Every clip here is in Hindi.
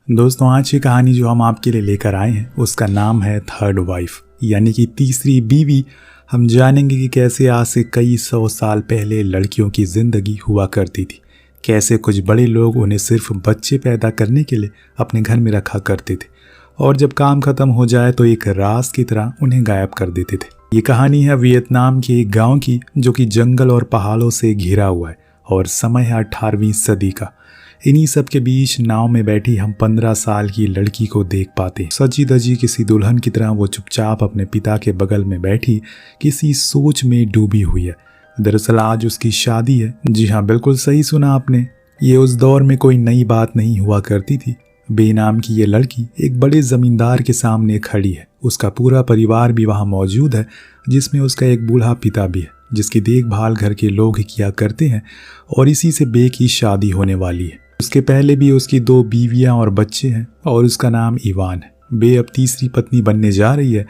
दोस्तों, आज की कहानी जो हम आपके लिए लेकर आए हैं उसका नाम है थर्ड वाइफ, यानी कि तीसरी बीवी। हम जानेंगे कि कैसे आज से कई सौ साल पहले लड़कियों की ज़िंदगी हुआ करती थी, कैसे कुछ बड़े लोग उन्हें सिर्फ बच्चे पैदा करने के लिए अपने घर में रखा करते थे और जब काम खत्म हो जाए तो एक रास की तरह उन्हें गायब कर देते थे। ये कहानी है वियतनाम के एक गाँव की जो कि जंगल और पहाड़ों से घिरा हुआ है और समय है 18वीं सदी का। इन्हीं सब के बीच नाव में बैठी हम 15 साल की लड़की को देख पाते हैं। सजी धजी किसी दुल्हन की तरह वो चुपचाप अपने पिता के बगल में बैठी किसी सोच में डूबी हुई है। दरअसल आज उसकी शादी है। जी हाँ, बिल्कुल सही सुना आपने। ये उस दौर में कोई नई बात नहीं हुआ करती थी। बे नाम की ये लड़की एक बड़े जमींदार के सामने खड़ी है। उसका पूरा परिवार भी वहाँ मौजूद है, जिसमें उसका एक बूढ़ा पिता भी है जिसकी देखभाल घर के लोग किया करते हैं और इसी से बे की शादी होने वाली है। उसके पहले भी उसकी 2 बीवियां और बच्चे हैं और उसका नाम इवान है। बे अब तीसरी पत्नी बनने जा रही है।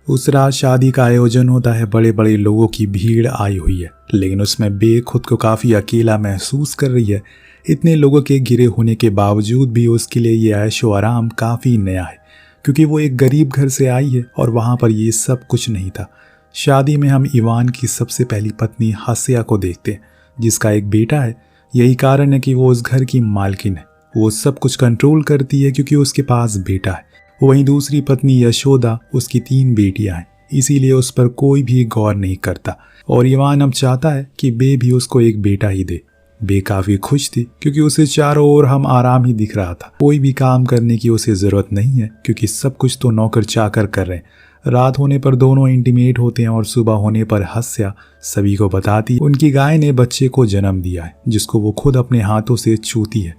उस रात शादी का आयोजन होता है, बड़े बड़े लोगों की भीड़ आई हुई है, लेकिन उसमें बे खुद को काफ़ी अकेला महसूस कर रही है। इतने लोगों के घिरे होने के बावजूद भी उसके लिए ये ऐशो आराम काफ़ी नया है, क्योंकि वो एक गरीब घर से आई है और वहाँ पर ये सब कुछ नहीं था। शादी में हम इवान की सबसे पहली पत्नी हासिया को देखते हैं, जिसका एक बेटा है। यही कारण है कि वो उस घर की मालकिन है। वो सब कुछ कंट्रोल करती है क्योंकि उसके पास बेटा है। वहीं दूसरी पत्नी यशोदा, उसकी 3 बेटियां हैं, इसीलिए उस पर कोई भी गौर नहीं करता और इवान अब चाहता है कि बे भी उसको एक बेटा ही दे। बे काफ़ी खुश थी क्योंकि उसे चारों ओर हम आराम ही दिख रहा था। कोई भी काम करने की उसे ज़रूरत नहीं है क्योंकि सब कुछ तो नौकर चाकर कर रहे हैं। रात होने पर दोनों इंटीमेट होते हैं और सुबह होने पर हास्या सभी को बताती है उनकी गाय ने बच्चे को जन्म दिया है, जिसको वो खुद अपने हाथों से छूती है।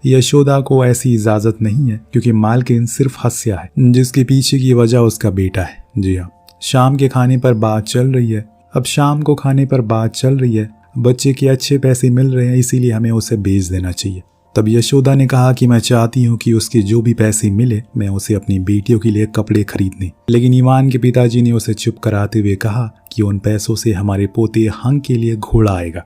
यशोदा को ऐसी इजाज़त नहीं है क्योंकि मालकिन सिर्फ हास्या है, जिसके पीछे की वजह उसका बेटा है। जी हाँ, शाम के खाने पर बात चल रही है। अब शाम को खाने पर बात चल रही है, बच्चे के अच्छे पैसे मिल रहे हैं, इसीलिए हमें उसे बेच देना चाहिए। तब यशोदा ने कहा कि मैं चाहती हूँ कि उसके जो भी पैसे मिले मैं उसे अपनी बेटियों के लिए कपड़े खरीदने। लेकिन इवान के पिताजी ने उसे चुप कराते हुए कहा कि उन पैसों से हमारे पोते हंग के लिए घोड़ा आएगा,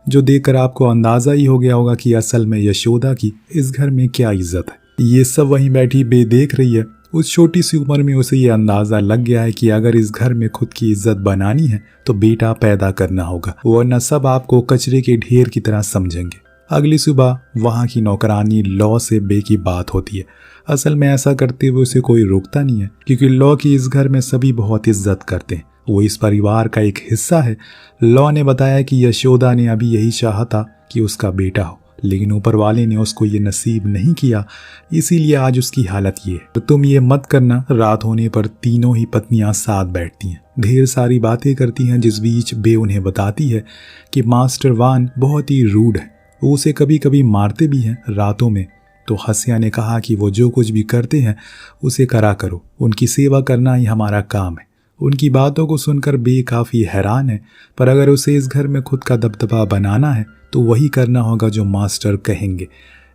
जो देखकर आपको अंदाज़ा ही हो गया होगा कि असल में यशोदा की इस घर में क्या इज्जत है। ये सब वहीं बैठी बे देख रही है। उस छोटी सी उम्र में उसे ये अंदाज़ा लग गया है कि अगर इस घर में खुद की इज्जत बनानी है तो बेटा पैदा करना होगा, वरना सब आपको कचरे के ढेर की तरह समझेंगे। अगली सुबह वहाँ की नौकरानी लॉ से बे की बात होती है। असल में ऐसा करते हुए उसे कोई रोकता नहीं है क्योंकि लॉ की इस घर में सभी बहुत इज्जत करते हैं। वो इस परिवार का एक हिस्सा है। लॉ ने बताया कि यशोदा ने अभी यही चाहा था कि उसका बेटा हो, लेकिन ऊपर वाले ने उसको ये नसीब नहीं किया, इसीलिए आज उसकी हालत ये है। तो तुम ये मत करना। रात होने पर तीनों ही पत्नियां साथ बैठती हैं, ढेर सारी बातें करती हैं, जिस बीच बे उन्हें बताती है कि मास्टर वान बहुत ही रूड है, वो उसे कभी कभी मारते भी हैं रातों में। तो हसिया ने कहा कि वो जो कुछ भी करते हैं उसे करा करो, उनकी सेवा करना ही हमारा काम है। उनकी बातों को सुनकर बे काफ़ी हैरान है, पर अगर उसे इस घर में खुद का दबदबा बनाना है तो वही करना होगा जो मास्टर कहेंगे,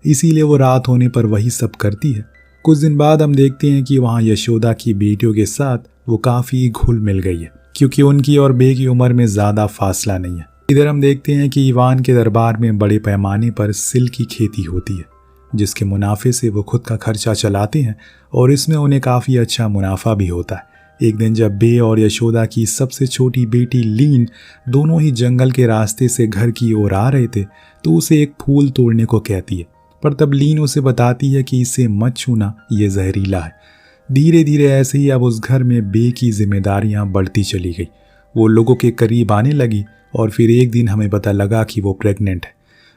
इसीलिए वो रात होने पर वही सब करती है। कुछ दिन बाद हम देखते हैं कि वहाँ यशोदा की बेटियों के साथ वो काफ़ी घुल मिल गई है, क्योंकि उनकी और बे की उम्र में ज़्यादा फासला नहीं है। इधर हम देखते हैं कि इवान के दरबार में बड़े पैमाने पर सिल्क की खेती होती है, जिसके मुनाफे से वो खुद का खर्चा चलाते हैं और इसमें उन्हें काफ़ी अच्छा मुनाफा भी होता है। एक दिन जब बे और यशोदा की सबसे छोटी बेटी लीन दोनों ही जंगल के रास्ते से घर की ओर आ रहे थे तो उसे एक फूल तोड़ने को कहती है, पर तब लीन उसे बताती है कि इसे मत छूना, ये जहरीला है। धीरे धीरे ऐसे ही अब उस घर में बे की जिम्मेदारियां बढ़ती चली गई। वो लोगों के करीब आने लगी और फिर एक दिन हमें पता लगा कि वो प्रेग्नेंट है,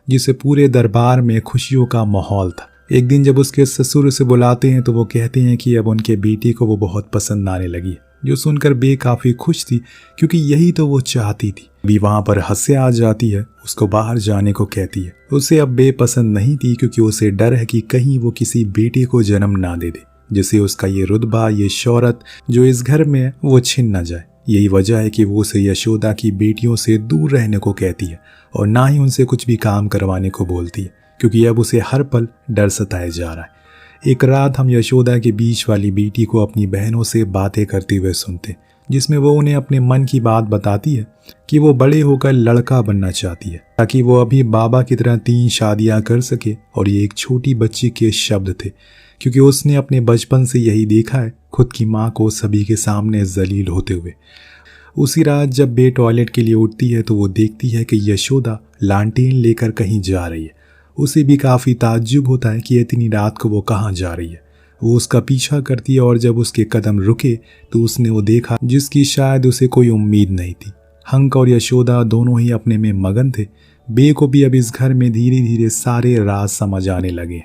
जिससे पूरे दरबार में खुशियों का माहौल था। एक दिन जब उसके ससुर उसे बुलाते हैं तो वो कहते हैं कि अब उनके बेटी को वो बहुत पसंद आने लगी है, जो सुनकर बे काफ़ी खुश थी क्योंकि यही तो वो चाहती थी। अभी वहाँ पर हास्या आ जाती है, उसको बाहर जाने को कहती है। उसे अब बे पसंद नहीं थी क्योंकि उसे डर है कि कहीं वो किसी बेटे को जन्म ना दे, जिससे उसका ये रुतबा, ये शौहरत जो इस घर में है वो छिन न जाए। यही वजह है कि वो उसे यशोदा की बेटियों से दूर रहने को कहती है और ना ही उनसे कुछ भी काम करवाने को बोलती है, क्योंकि अब उसे हर पल डर सताया जा रहा है। एक रात हम यशोदा के बीच वाली बेटी को अपनी बहनों से बातें करते हुए सुनते, जिसमें वो उन्हें अपने मन की बात बताती है कि वो बड़े होकर लड़का बनना चाहती है ताकि वो अभी बाबा की तरह 3 शादियां कर सके। और ये एक छोटी बच्ची के शब्द थे, क्योंकि उसने अपने बचपन से यही देखा है, खुद की माँ को सभी के सामने जलील होते हुए। उसी रात जब बे टॉयलेट के लिए उठती है तो वो देखती है कि यशोदा लालटेन लेकर कहीं जा रही है। उसे भी काफ़ी ताज्जुब होता है कि इतनी रात को वो कहाँ जा रही है। वो उसका पीछा करती है और जब उसके कदम रुके तो उसने वो देखा जिसकी शायद उसे कोई उम्मीद नहीं थी। हंक और यशोदा दोनों ही अपने में मगन थे। बे को भी अब इस घर में धीरे धीरे सारे राज समझ आने लगे।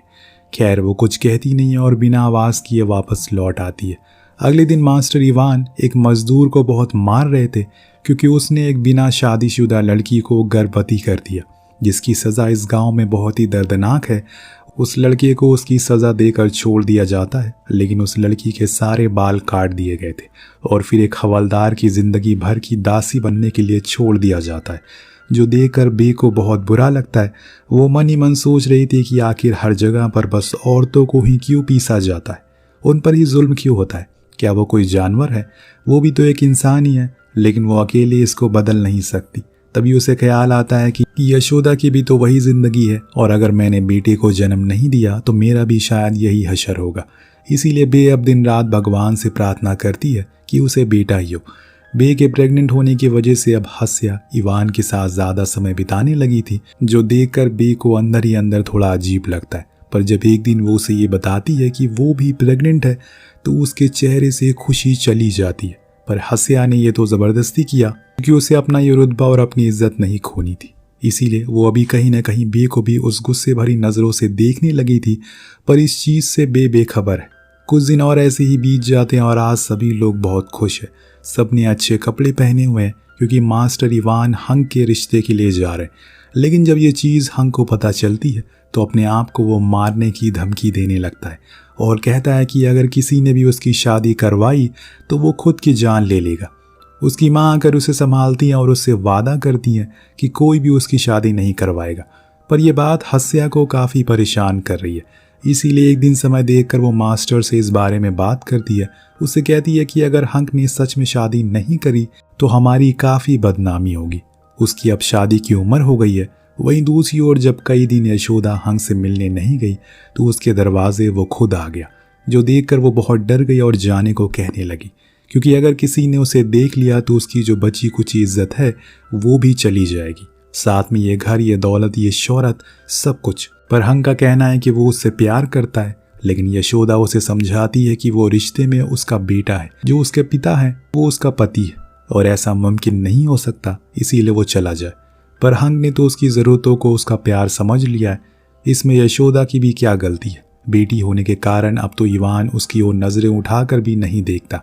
खैर वो कुछ कहती नहीं है और बिना आवाज़ किए वापस लौट आती है। अगले दिन मास्टर इवान एक मजदूर को बहुत मार रहे थे क्योंकि उसने एक बिना शादीशुदा लड़की को गर्भवती कर दिया, जिसकी सज़ा इस गांव में बहुत ही दर्दनाक है। उस लड़के को उसकी सज़ा देकर छोड़ दिया जाता है, लेकिन उस लड़की के सारे बाल काट दिए गए थे और फिर एक हवलदार की ज़िंदगी भर की दासी बनने के लिए छोड़ दिया जाता है, जो देखकर बे को बहुत बुरा लगता है। वो मन ही मन सोच रही थी कि आखिर हर जगह पर बस औरतों को ही क्यों पीसा जाता है, उन पर ही जुल्म क्यों होता है। क्या वो कोई जानवर है? वो भी तो एक इंसान ही है, लेकिन वो अकेले इसको बदल नहीं सकती। तभी उसे ख्याल आता है कि यशोदा की भी तो वही जिंदगी है और अगर मैंने बेटे को जन्म नहीं दिया तो मेरा भी शायद यही हशर होगा। इसीलिए बे अब दिन रात भगवान से प्रार्थना करती है कि उसे बेटा ही हो। बे के प्रेग्नेंट होने की वजह से अब हस्या इवान के साथ ज़्यादा समय बिताने लगी थी, जो देखकर बे को अंदर ही अंदर थोड़ा अजीब लगता है। पर जब एक दिन वो उसे ये बताती है कि वो भी प्रेग्नेंट है तो उसके चेहरे से खुशी चली जाती है। पर हस्या ने ये तो ज़बरदस्ती किया क्योंकि उसे अपना ये रुतबा और अपनी इज्जत नहीं खोनी थी। इसीलिए वो अभी कहीं ना कहीं बे को भी उस गुस्से भरी नज़रों से देखने लगी थी, पर इस चीज़ से बे बेखबर है। कुछ दिन और ऐसे ही बीत जाते हैं और आज सभी लोग बहुत खुश हैं। सबने अच्छे कपड़े पहने हुए हैं क्योंकि मास्टर इवान हंक के रिश्ते के लिए जा रहे हैं। लेकिन जब ये चीज़ हंक को पता चलती है तो अपने आप को वो मारने की धमकी देने लगता है और कहता है कि अगर किसी ने भी उसकी शादी करवाई तो वो खुद की जान ले लेगा। उसकी माँ आकर उसे संभालती हैं और उससे वादा करती हैं कि कोई भी उसकी शादी नहीं करवाएगा। पर यह बात हस्या को काफ़ी परेशान कर रही है। इसीलिए एक दिन समय देखकर वो मास्टर से इस बारे में बात करती है। उससे कहती है कि अगर हंक ने सच में शादी नहीं करी तो हमारी काफ़ी बदनामी होगी। उसकी अब शादी की उम्र हो गई है। वहीं दूसरी ओर जब कई दिन यशोदा हंक से मिलने नहीं गई तो उसके दरवाजे वो खुद आ गया, जो देखकर वो बहुत डर गई और जाने को कहने लगी, क्योंकि अगर किसी ने उसे देख लिया तो उसकी जो बची कुछ इज्जत है वो भी चली जाएगी, साथ में ये घर, ये दौलत, ये शोहरत, सब कुछ। पर हंक का कहना है कि वो उससे प्यार करता है, लेकिन यशोदा उसे समझाती है कि वो रिश्ते में उसका बेटा है, जो उसके पिता है वो उसका पति है और ऐसा मुमकिन नहीं हो सकता, इसीलिए वो चला जाए। पर हंक ने तो उसकी ज़रूरतों को उसका प्यार समझ लिया है। इसमें यशोदा की भी क्या गलती है? बेटी होने के कारण अब तो इवान उसकी ओर नज़रें उठाकर भी नहीं देखता,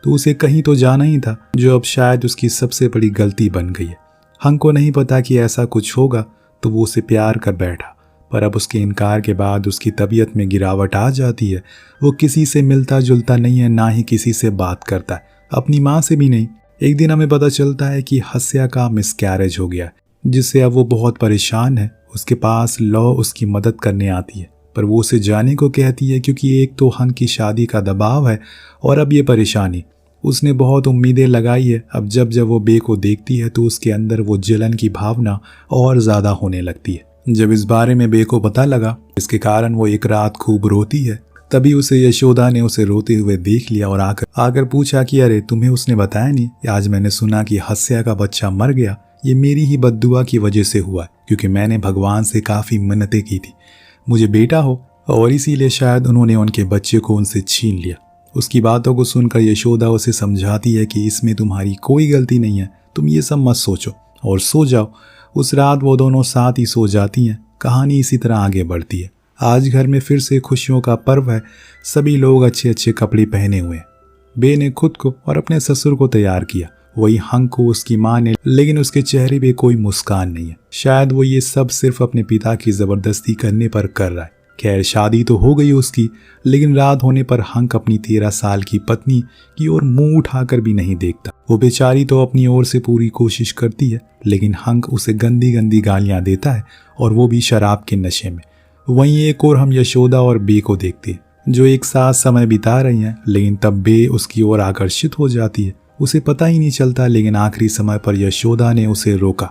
तो उसे कहीं तो जाना ही था, जो अब शायद उसकी सबसे बड़ी गलती बन गई है। हंक को नहीं पता कि ऐसा कुछ होगा तो वो उसे प्यार कर बैठा, पर अब उसके इनकार के बाद उसकी तबीयत में गिरावट आ जाती है। वो किसी से मिलता जुलता नहीं है, ना ही किसी से बात करता है, अपनी माँ से भी नहीं। एक दिन हमें पता चलता है कि हस्या का मिसकैरेज हो गया, जिससे अब वो बहुत परेशान है। उसके पास लॉ उसकी मदद करने आती है, पर वो उसे जाने को कहती है क्योंकि एक तो हंक की शादी का दबाव है और अब ये परेशानी। उसने बहुत उम्मीदें लगाई है। अब जब जब वो बे को देखती है तो उसके अंदर वो जलन की भावना और ज़्यादा होने लगती है। जब इस बारे में बे को पता लगा, इसके कारण वो एक रात खूब रोती है। तभी उसे यशोदा ने उसे रोते हुए देख लिया और आकर पूछा कि अरे तुम्हें उसने बताया नहीं? आज मैंने सुना कि हस्या का बच्चा मर गया। ये मेरी ही बद्दुआ की वजह से हुआ, क्योंकि मैंने भगवान से काफ़ी मिन्नतें की थी मुझे बेटा हो, और इसीलिए शायद उन्होंने उनके बच्चे को उनसे छीन लिया। उसकी बातों को सुनकर यशोदा उसे समझाती है कि इसमें तुम्हारी कोई गलती नहीं है, तुम ये सब मत सोचो और सो जाओ। उस रात वो दोनों साथ ही सो जाती हैं। कहानी इसी तरह आगे बढ़ती है। आज घर में फिर से खुशियों का पर्व है। सभी लोग अच्छे अच्छे कपड़े पहने हुए हैं। बे ने खुद को और अपने ससुर को तैयार किया, वही हंक को उसकी माँ ने, लेकिन उसके चेहरे पे कोई मुस्कान नहीं है। शायद वो ये सब सिर्फ अपने पिता की ज़बरदस्ती करने पर कर रहा है। खैर शादी तो हो गई उसकी, लेकिन रात होने पर हंक अपनी 13 साल की पत्नी की ओर मुंह उठाकर भी नहीं देखता। वो बेचारी तो अपनी ओर से पूरी कोशिश करती है, लेकिन हंक उसे गंदी गंदी गालियां देता है और वो भी शराब के नशे में। वहीं एक और हम यशोदा और बे को देखते हैं, जो एक साथ समय बिता रही हैं, लेकिन तब बे उसकी ओर आकर्षित हो जाती है। उसे पता ही नहीं चलता, लेकिन आखिरी समय पर यशोदा ने उसे रोका,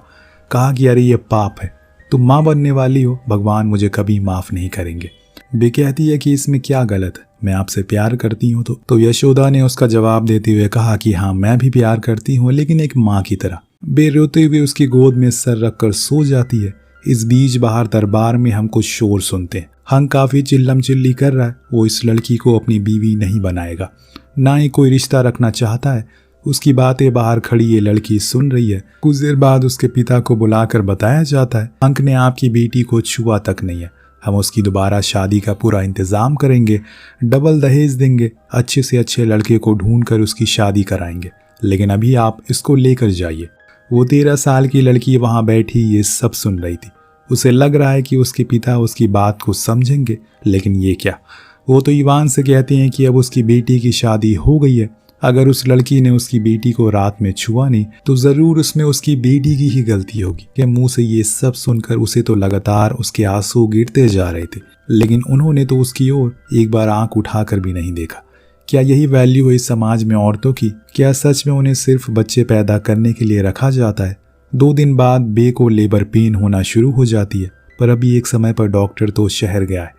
कहा कि अरे ये पाप है, तुम माँ बनने वाली हो, भगवान मुझे कभी माफ नहीं करेंगे। बे कहती है कि इसमें क्या गलत है, मैं आपसे प्यार करती हूँ। तो यशोदा ने उसका जवाब देते हुए कहा कि हाँ मैं भी प्यार करती हूँ, लेकिन एक माँ की तरह। बे रोते हुए उसकी गोद में सर रखकर सो जाती है। इस बीच बाहर दरबार में हम कुछ शोर सुनते हैं। हंग काफी चिल्लम चिल्ली कर रहा है। वो इस लड़की को अपनी बीवी नहीं बनाएगा, ना ही कोई रिश्ता रखना चाहता है। उसकी बातें बाहर खड़ी ये लड़की सुन रही है। कुछ देर बाद उसके पिता को बुलाकर बताया जाता है, हंग ने आपकी बेटी को छुआ तक नहीं है, हम उसकी दोबारा शादी का पूरा इंतजाम करेंगे, डबल दहेज देंगे, अच्छे से अच्छे लड़के को ढूंढकर उसकी शादी कराएंगे, लेकिन अभी आप इसको लेकर जाइए। वो 13 साल की लड़की वहां बैठी ये सब सुन रही थी। उसे लग रहा है कि उसके पिता उसकी बात को समझेंगे, लेकिन ये क्या। वो तो ईवान से कहते हैं कि अब उसकी बेटी की शादी हो गई है। अगर उस लड़की ने उसकी बेटी को रात में छुआ नहीं तो जरूर उसमें उसकी बेटी की ही गलती होगी। के मुंह से ये सब सुनकर उसे तो लगातार उसके आंसू गिरते जा रहे थे, लेकिन उन्होंने तो उसकी ओर एक बार आंख उठाकर भी नहीं देखा। क्या यही वैल्यू है इस समाज में औरतों की? क्या सच में उन्हें सिर्फ बच्चे पैदा करने के लिए रखा जाता है? 2 दिन बाद बे को लेबर पेन होना शुरू हो जाती है, पर अभी एक समय पर डॉक्टर तो शहर गया है,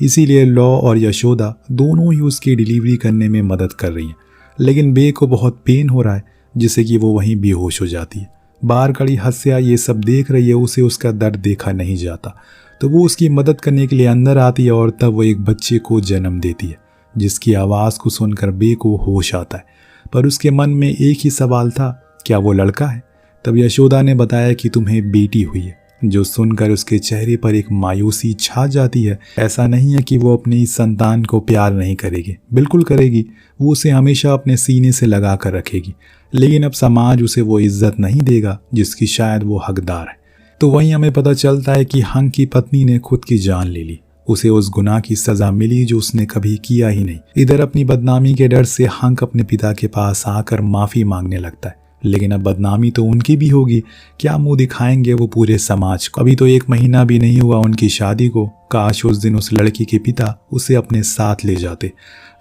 इसीलिए लॉ और यशोदा दोनों ही उसकी डिलीवरी करने में मदद कर रही हैं। लेकिन बे को बहुत पेन हो रहा है, जिससे कि वो वहीं बेहोश हो जाती है। बाहर खड़ी हस्या ये सब देख रही है, उसे उसका दर्द देखा नहीं जाता, तो वो उसकी मदद करने के लिए अंदर आती है और तब वो एक बच्चे को जन्म देती है, जिसकी आवाज़ को सुनकर बे को होश आता है। पर उसके मन में एक ही सवाल था, क्या वो लड़का है? तब यशोदा ने बताया कि तुम्हें बेटी हुई है, जो सुनकर उसके चेहरे पर एक मायूसी छा जाती है। ऐसा नहीं है कि वो अपनी संतान को प्यार नहीं करेगी, बिल्कुल करेगी, वो उसे हमेशा अपने सीने से लगा कर रखेगी, लेकिन अब समाज उसे वो इज्जत नहीं देगा जिसकी शायद वो हकदार है। तो वहीं हमें पता चलता है कि हंग की पत्नी ने खुद की जान ले ली। उसे उस गुनाह की सजा मिली जो उसने कभी किया ही नहीं। इधर अपनी बदनामी के डर से हंग अपने पिता के पास आकर माफी मांगने लगता है, लेकिन अब बदनामी तो उनकी भी होगी। क्या मुंह दिखाएंगे वो पूरे समाज को? अभी तो 1 महीना भी नहीं हुआ उनकी शादी को। काश उस दिन उस लड़की के पिता उसे अपने साथ ले जाते,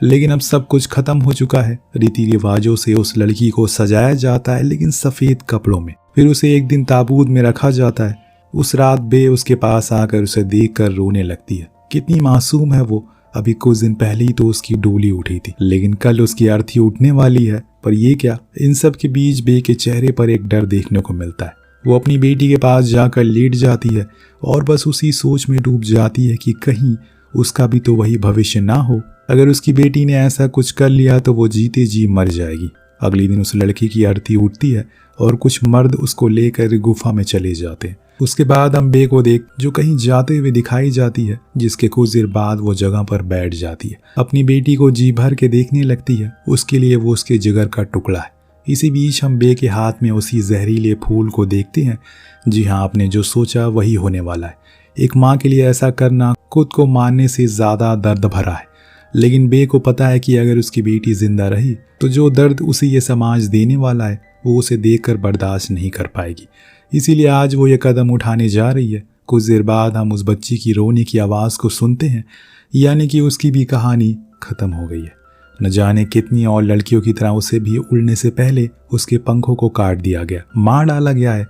लेकिन अब सब कुछ खत्म हो चुका है। रीति रिवाजों से उस लड़की को सजाया जाता है, लेकिन सफेद कपड़ों में। फिर उसे एक दिन ताबूत में रखा जाता है। उस रात बे उसके पास आकर उसे देखकर रोने लगती है। कितनी मासूम है वो। अभी कुछ दिन पहले ही तो उसकी डोली उठी थी, लेकिन कल उसकी अर्थी उठने वाली है। पर ये क्या? इन सब के बीच बे के चेहरे पर एक डर देखने को मिलता है। वो अपनी बेटी के पास जाकर लेट जाती है और बस उसी सोच में डूब जाती है कि कहीं उसका भी तो वही भविष्य ना हो। अगर उसकी बेटी ने ऐसा कुछ कर लिया तो वो जीते जी मर जाएगी। अगले दिन उस लड़की की अर्थी उठती है और कुछ मर्द उसको लेकर गुफा में चले जाते हैं। उसके बाद हम बे को देख जो कहीं जाते हुए दिखाई जाती है, जिसके कुछ देर बाद वो जगह पर बैठ जाती है। अपनी बेटी को जी भर के देखने लगती है। उसके लिए वो उसके जिगर का टुकड़ा है। इसी बीच हम बे के हाथ में उसी जहरीले फूल को देखते हैं। जी हाँ, आपने जो सोचा वही होने वाला है। एक माँ के लिए ऐसा करना खुद को मारने से ज्यादा दर्द भरा है, लेकिन बे को पता है कि अगर उसकी बेटी जिंदा रही तो जो दर्द उसे ये समाज देने वाला है वो उसे देखकर बर्दाश्त नहीं कर पाएगी। इसीलिए आज वो ये कदम उठाने जा रही है। कुछ देर बाद हम उस बच्ची की रोने की आवाज़ को सुनते हैं, यानी कि उसकी भी कहानी खत्म हो गई है। न जाने कितनी और लड़कियों की तरह उसे भी उड़ने से पहले उसके पंखों को काट दिया गया, मार डाला गया है।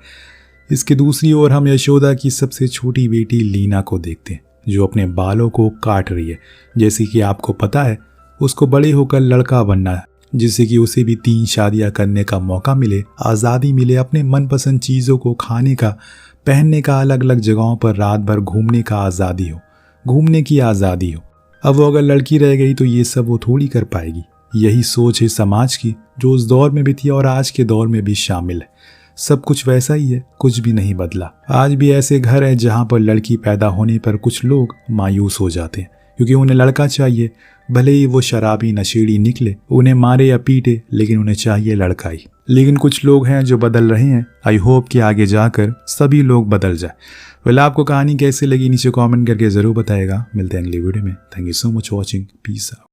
इसके दूसरी ओर हम यशोदा की सबसे छोटी बेटी लीना को देखते हैं, जो अपने बालों को काट रही है। जैसे कि आपको पता है उसको बड़े होकर लड़का बनना है, जिससे कि उसे भी 3 शादियां करने का मौका मिले, आज़ादी मिले, अपने मनपसंद चीज़ों को खाने का, पहनने का, अलग अलग जगहों पर रात भर घूमने का आज़ादी हो, घूमने की आज़ादी हो। अब वो अगर लड़की रह गई तो ये सब वो थोड़ी कर पाएगी। यही सोच है समाज की, जो उस दौर में भी थी और आज के दौर में भी शामिल है। सब कुछ वैसा ही है, कुछ भी नहीं बदला। आज भी ऐसे घर हैं जहाँ पर लड़की पैदा होने पर कुछ लोग मायूस हो जाते हैं, क्योंकि उन्हें लड़का चाहिए। भले ही वो शराबी नशेड़ी निकले, उन्हें मारे या पीटे, लेकिन उन्हें चाहिए लड़का ही। लेकिन कुछ लोग हैं जो बदल रहे हैं। आई होप कि आगे जाकर सभी लोग बदल जाए। वेल, आपको कहानी कैसे लगी नीचे कमेंट करके ज़रूर बताएगा। मिलते हैं अगली वीडियो में। Thank you so much watching. Peace out.